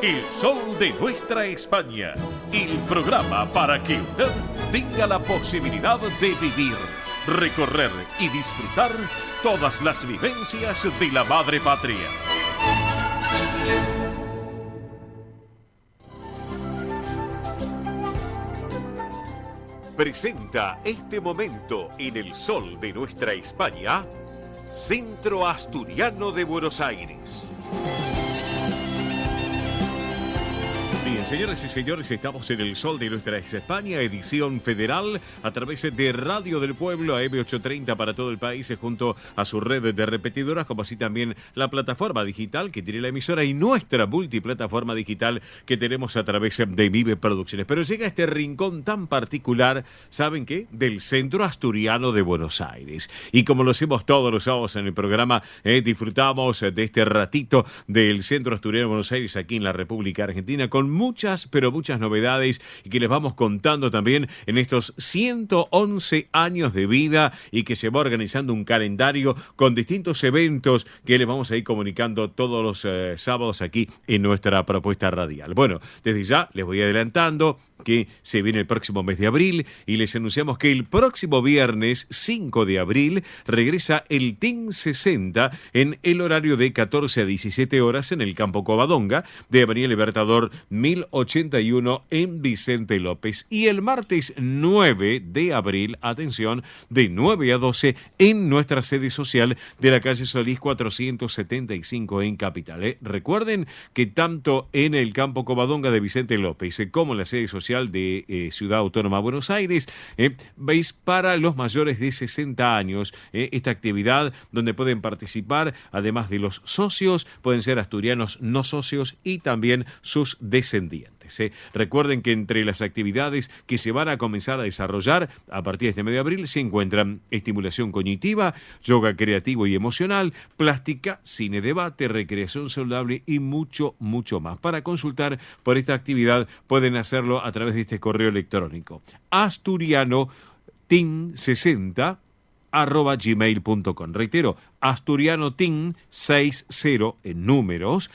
El sol de nuestra España. El programa para que usted tenga la posibilidad de vivir, recorrer y disfrutar todas las vivencias de la madre patria. Presenta este momento en el sol de nuestra España, Centro Asturiano de Buenos Aires. Bien, señoras y señores, estamos en el sol de nuestra España, edición federal, a través de Radio del Pueblo, AM830 para todo el país, junto a su red de repetidoras, como así también la plataforma digital que tiene la emisora y nuestra multiplataforma digital que tenemos a través de Vive Producciones. Pero llega este rincón tan particular, ¿saben qué? Del Centro Asturiano de Buenos Aires. Y como lo hacemos todos los sábados en el programa, disfrutamos de este ratito del Centro Asturiano de Buenos Aires aquí en la República Argentina, con muchas novedades y que les vamos contando también en estos 111 años de vida y que se va organizando un calendario con distintos eventos que les vamos a ir comunicando todos los sábados aquí en nuestra propuesta radial. Bueno, desde ya les voy adelantando que se viene el próximo mes de abril y les anunciamos que el próximo viernes 5 de abril regresa el Team 60 en el horario de 14 a 17 horas en el Campo Covadonga de Avenida Libertador 1081 en Vicente López, y el martes 9 de abril, atención, de 9 a 12 en nuestra sede social de la calle Solís 475 en Capital. Recuerden que tanto en el Campo Covadonga de Vicente López como en la sede social de Ciudad Autónoma de Buenos Aires, veis para los mayores de 60 años esta actividad donde pueden participar, además de los socios, pueden ser asturianos no socios y también sus descendientes. Recuerden que entre las actividades que se van a comenzar a desarrollar a partir de este mes de abril se encuentran estimulación cognitiva, yoga creativo y emocional, plástica, cine debate, recreación saludable y mucho más. Para consultar por esta actividad pueden hacerlo a través de este correo electrónico asturianoteam60@gmail.com. Reitero, asturianoteam60 en números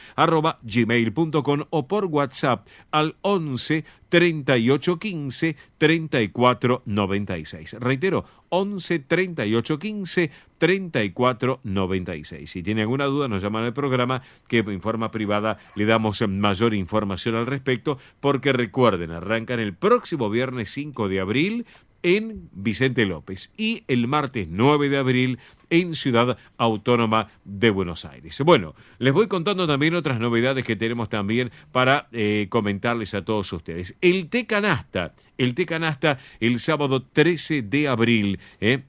@gmail.com o por WhatsApp al 11 38 15 34 96. Reitero, 11 38 15 34 96. Si tiene alguna duda, nos llaman al programa que en forma privada le damos mayor información al respecto, porque recuerden, arrancan el próximo viernes 5 de abril en Vicente López y el martes 9 de abril en Ciudad Autónoma de Buenos Aires. Bueno, les voy contando también otras novedades que tenemos también para comentarles a todos ustedes. El Té Canasta el sábado 13 de abril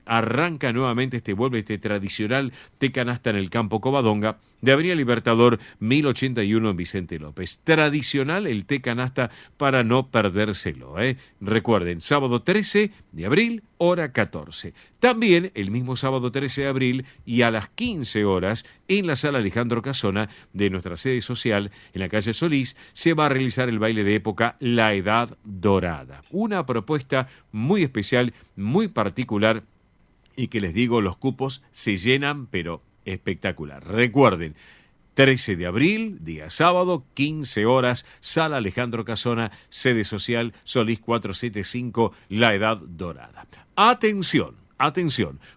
arranca nuevamente, vuelve este tradicional Té Canasta en el Campo Covadonga de Avenida Libertador 1081 en Vicente López. Tradicional el Té Canasta para no perdérselo. Recuerden, sábado 13 de abril, hora 14. También el mismo sábado 13 de abril y a las 15 horas en la sala Alejandro Casona de nuestra sede social en la calle Solís se va a realizar el baile de época La Edad Dorada. Una propuesta muy especial, muy particular y que les digo, los cupos se llenan pero espectacular. Recuerden, 13 de abril, día sábado, 15 horas, sala Alejandro Casona, sede social Solís 475, La Edad Dorada. Atención,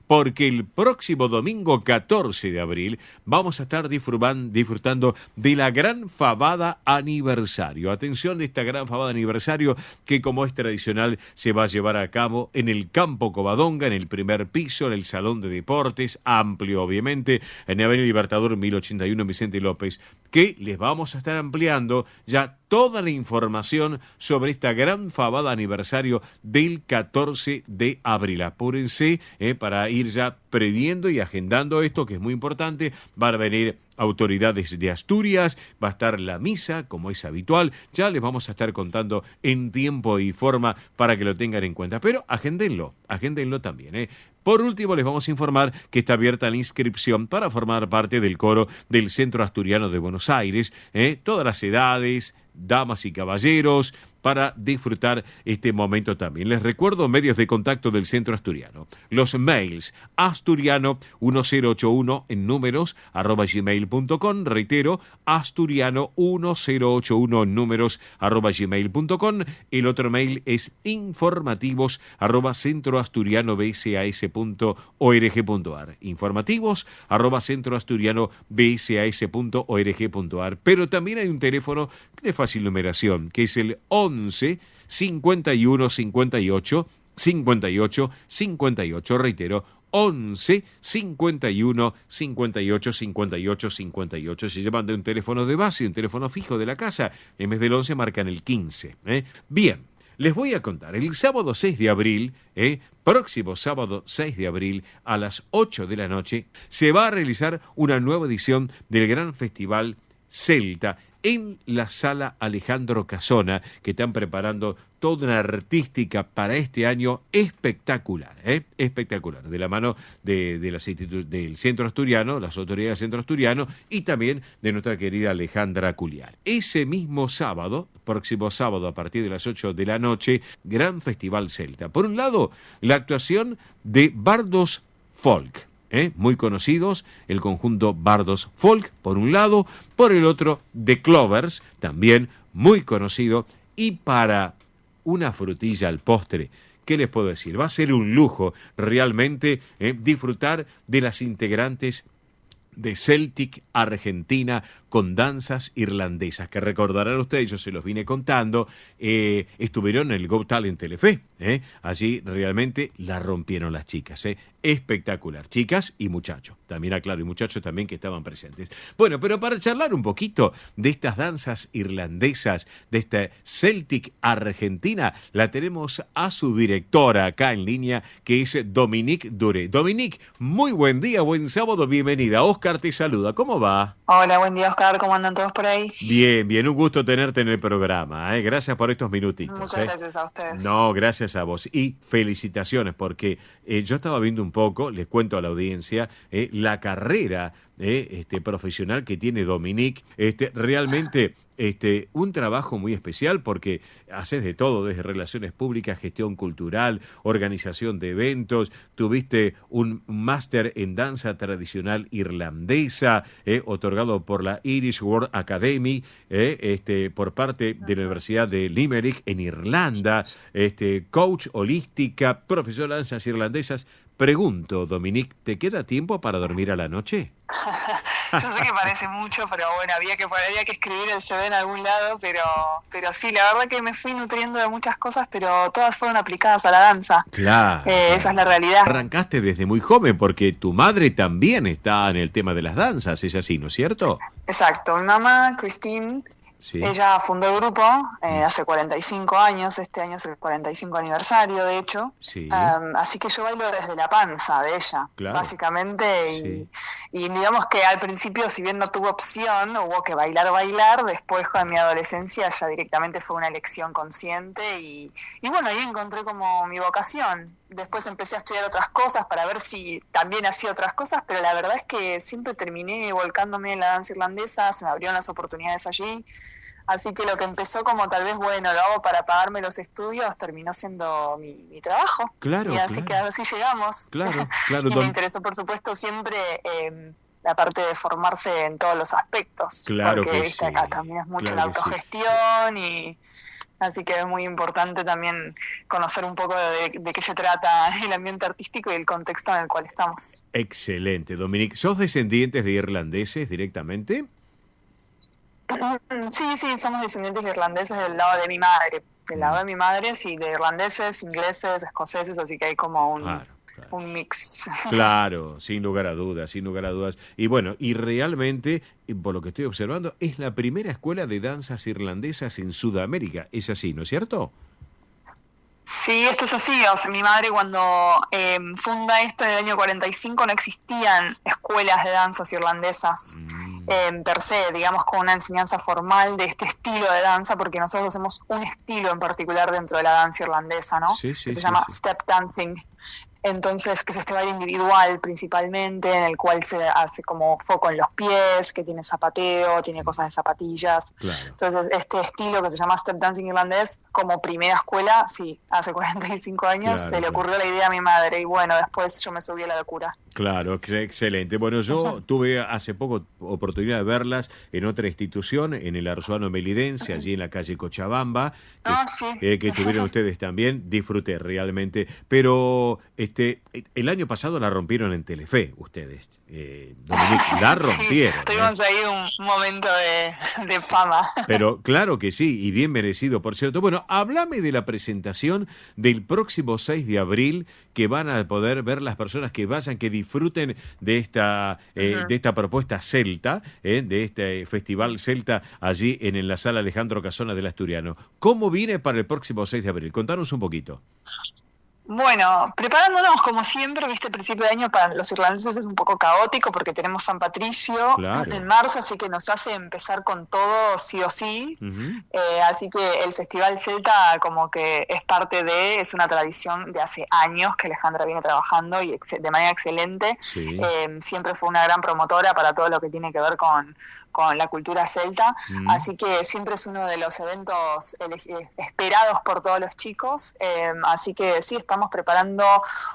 porque el próximo domingo 14 de abril vamos a estar disfrutando de la Gran Fabada Aniversario. Atención de esta Gran Fabada Aniversario que, como es tradicional, se va a llevar a cabo en el Campo Covadonga, en el primer piso, en el Salón de Deportes, amplio obviamente, en Avenida Libertador 1081 en Vicente López, que les vamos a estar ampliando ya toda la información sobre esta Gran Fabada Aniversario del 14 de abril. Apúrense para ir ya previendo y agendando esto, que es muy importante. Van a venir autoridades de Asturias, va a estar la misa, como es habitual. Ya les vamos a estar contando en tiempo y forma para que lo tengan en cuenta. Pero agéndenlo también. Por último, les vamos a informar que está abierta la inscripción para formar parte del coro del Centro Asturiano de Buenos Aires. Todas las edades, damas y caballeros, para disfrutar este momento también. Les recuerdo medios de contacto del Centro Asturiano. Los mails asturiano1081 en números @gmail.com. Reitero, asturiano1081 en números @gmail.com. El otro mail es informativos@centroasturianobsas.org.ar. informativos@centroasturianobsas.org.ar. Pero también hay un teléfono de fácil numeración, que es el 11 51 58 58 58. Reitero, 11 51 58 58 58. Si llaman de un teléfono de base, un teléfono fijo de la casa, en vez del 11 marcan el 15. Bien, les voy a contar. El sábado 6 de abril, próximo sábado 6 de abril, a las 8 de la noche, se va a realizar una nueva edición del Gran Festival Celta en la Sala Alejandro Casona, que están preparando toda una artística para este año espectacular, espectacular, de la mano del Centro Asturiano, las autoridades del Centro Asturiano y también de nuestra querida Alejandra Culiar. Ese mismo sábado, próximo sábado a partir de las 8 de la noche, Gran Festival Celta. Por un lado, la actuación de Bardos Folk, muy conocidos, el conjunto Bardos Folk, por un lado, por el otro, The Clovers, también muy conocido, y para una frutilla al postre, ¿qué les puedo decir? Va a ser un lujo realmente disfrutar de las integrantes de Celtic Argentina con danzas irlandesas, que recordarán ustedes, yo se los vine contando, estuvieron en el Got Talent Telefe, allí realmente la rompieron las chicas, espectacular, chicas y muchachos, también aclaro, y muchachos también que estaban presentes. Bueno, pero para charlar un poquito de estas danzas irlandesas, de esta Celtic Argentina, la tenemos a su directora acá en línea, que es Dominique Duré. Dominique, muy buen día, buen sábado, bienvenida. Oscar te saluda, ¿cómo va? Hola, buen día, Oscar. ¿Cómo andan todos por ahí? Bien, bien, un gusto tenerte en el programa. Gracias por estos minutitos. Muchas gracias a ustedes. No, gracias a vos. Y felicitaciones, porque yo estaba viendo un poco, les cuento a la audiencia, la carrera profesional que tiene Dominique. Realmente un trabajo muy especial, porque haces de todo, desde relaciones públicas, gestión cultural, organización de eventos, tuviste un máster en danza tradicional irlandesa, otorgado por la Irish World Academy, por parte de la Universidad de Limerick en Irlanda, coach holística, profesor de danzas irlandesas. Pregunto, Dominique, ¿te queda tiempo para dormir a la noche? Yo sé que parece mucho, pero bueno, había que escribir el CV en algún lado, pero sí, la verdad que me fui nutriendo de muchas cosas, pero todas fueron aplicadas a la danza. Claro. Esa es la realidad. Arrancaste desde muy joven, porque tu madre también está en el tema de las danzas, ¿es así, no es cierto? Exacto, mi mamá, Christine, sí. Ella fundó el grupo hace 45 años, este año es el 45 aniversario, de hecho. Sí. Así que yo bailo desde la panza de ella, claro, básicamente. Sí. Y digamos que al principio, si bien no tuve opción, hubo que bailar. Después, con mi adolescencia, ya directamente fue una elección consciente. Y bueno, ahí encontré como mi vocación. Después empecé a estudiar otras cosas para ver si también hacía otras cosas, pero la verdad es que siempre terminé volcándome en la danza irlandesa, se me abrieron las oportunidades allí. Así que lo que empezó como tal vez, bueno, lo hago para pagarme los estudios, terminó siendo mi trabajo. Claro, y así que así llegamos. Claro. Y me interesó, por supuesto, siempre la parte de formarse en todos los aspectos. Claro, porque que sí. Acá también es mucho, claro, la autogestión, y así que es muy importante también conocer un poco de qué se trata el ambiente artístico y el contexto en el cual estamos. Excelente, Dominique. ¿Sos descendientes de irlandeses directamente? Sí, somos descendientes de irlandeses del lado de mi madre. Del lado de mi madre, sí, de irlandeses, ingleses, escoceses, así que hay como un mix. Claro, sin lugar a dudas. Y bueno, y realmente, por lo que estoy observando, es la primera escuela de danzas irlandesas en Sudamérica. Es así, ¿no es cierto? Sí, esto es así. O sea, mi madre cuando funda esto en el año 45 no existían escuelas de danzas irlandesas per se, digamos, con una enseñanza formal de este estilo de danza, porque nosotros hacemos un estilo en particular dentro de la danza irlandesa, ¿no? Sí, que se llama step dancing. Entonces, que es este baile individual principalmente, en el cual se hace como foco en los pies, que tiene zapateo, tiene cosas de zapatillas. Claro. Entonces, este estilo que se llama Step Dancing irlandés, como primera escuela, sí, hace 45 años se le ocurrió la idea a mi madre y bueno, después yo me subí a la locura. Claro, excelente. Bueno, yo tuve hace poco oportunidad de verlas en otra institución, en el Arzuano Melidense, allí en la calle Cochabamba, que tuvieron ustedes también. Disfruté realmente. Pero el año pasado la rompieron en Telefe, ustedes. Dominique, la rompieron. Sí, tuvimos ahí un momento de fama. Pero claro que sí, y bien merecido, por cierto. Bueno, háblame de la presentación del próximo 6 de abril, que van a poder ver las personas que vayan, que disfruten de esta propuesta celta, de este festival celta allí en la sala Alejandro Casona del Asturiano. ¿Cómo viene para el próximo 6 de abril? Contanos un poquito. Bueno, preparándonos como siempre, viste, el principio de año para los irlandeses es un poco caótico porque tenemos San Patricio en marzo, así que nos hace empezar con todo sí o sí. Así que el Festival Celta como que es una tradición de hace años que Alejandra viene trabajando y de manera excelente. Sí. Siempre fue una gran promotora para todo lo que tiene que ver con la cultura celta, así que siempre es uno de los eventos esperados por todos los chicos, así que sí, estamos preparando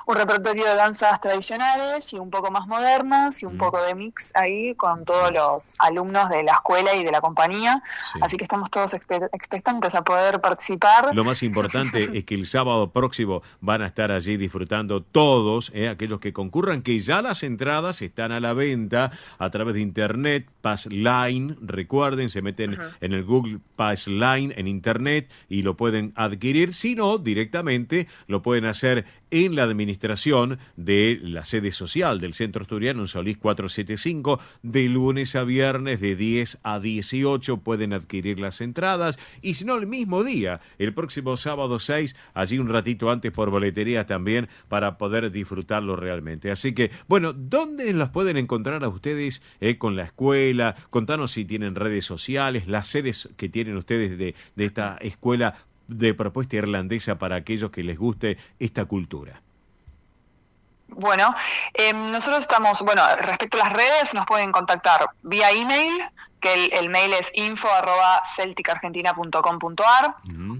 un repertorio de danzas tradicionales y un poco más modernas y un poco de mix ahí con todos los alumnos de la escuela y de la compañía, así que estamos todos expectantes a poder participar. Lo más importante es que el sábado próximo van a estar allí disfrutando todos, aquellos que concurran, que ya las entradas están a la venta a través de internet, Passline, recuerden, se meten en el Google Passline en internet y lo pueden adquirir, si no, directamente lo pueden hacer en la administración de la sede social del Centro Asturiano en Solís 475, de lunes a viernes de 10 a 18 pueden adquirir las entradas, y si no, el mismo día, el próximo sábado 6, allí un ratito antes por boletería también, para poder disfrutarlo realmente. Así que, bueno, ¿dónde las pueden encontrar a ustedes con la escuela? Contanos si tienen redes sociales, las sedes que tienen ustedes de esta escuela de propuesta irlandesa para aquellos que les guste esta cultura. Bueno, nosotros estamos, respecto a las redes, nos pueden contactar vía email, que el mail es info@celticargentina.com.ar,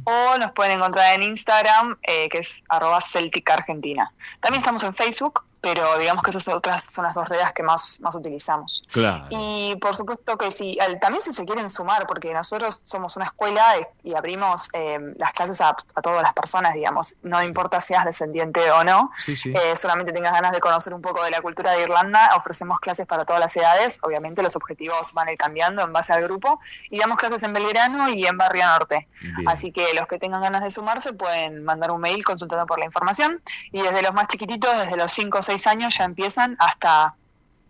o nos pueden encontrar en Instagram, que es @celticargentina. También estamos en Facebook, pero digamos que esas otras son las dos redes que más utilizamos. Claro. Y por supuesto que sí, también si se quieren sumar, porque nosotros somos una escuela y abrimos las clases a todas las personas, digamos, no importa si seas descendiente o no, solamente tengas ganas de conocer un poco de la cultura de Irlanda, ofrecemos clases para todas las edades, obviamente los objetivos van a ir cambiando en base al grupo, y damos clases en Belgrano y en Barrio Norte. Bien. Así que los que tengan ganas de sumarse pueden mandar un mail consultando por la información, y desde los más chiquititos, desde los 5 o 6 años ya empiezan hasta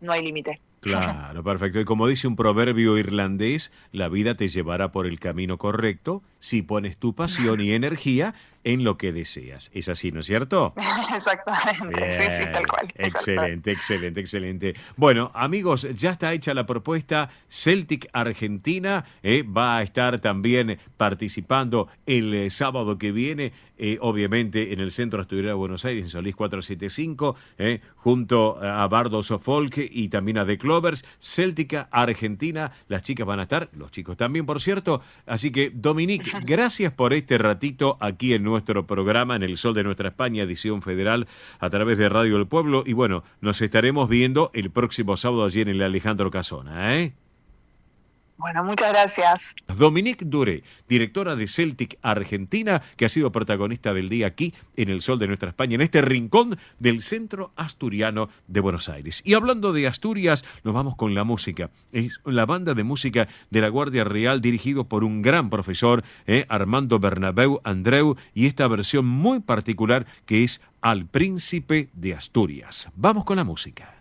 no hay límite. Claro, perfecto. Y como dice un proverbio irlandés, la vida te llevará por el camino correcto si pones tu pasión y energía en lo que deseas. Es así, ¿no es cierto? Exactamente, sí, tal cual. Excelente. Bueno, amigos, ya está hecha la propuesta. Celtic Argentina va a estar también participando el sábado que viene, obviamente en el Centro Asturiano de Buenos Aires, en Solís 475, junto a Bardos of Folk y también a The Clovers. Celtic Argentina, las chicas van a estar, los chicos también, por cierto. Así que, Dominique, gracias por este ratito aquí en nuestro programa, en El Sol de Nuestra España, edición federal, a través de Radio El Pueblo. Y bueno, nos estaremos viendo el próximo sábado allí en el Alejandro Casona, Bueno, muchas gracias. Dominique Duré, directora de Celtic Argentina, que ha sido protagonista del día aquí en El Sol de Nuestra España, en este rincón del Centro Asturiano de Buenos Aires. Y hablando de Asturias, nos vamos con la música. Es la banda de música de la Guardia Real, dirigido por un gran profesor, Armando Bernabéu Andreu, y esta versión muy particular que es Al Príncipe de Asturias. Vamos con la música.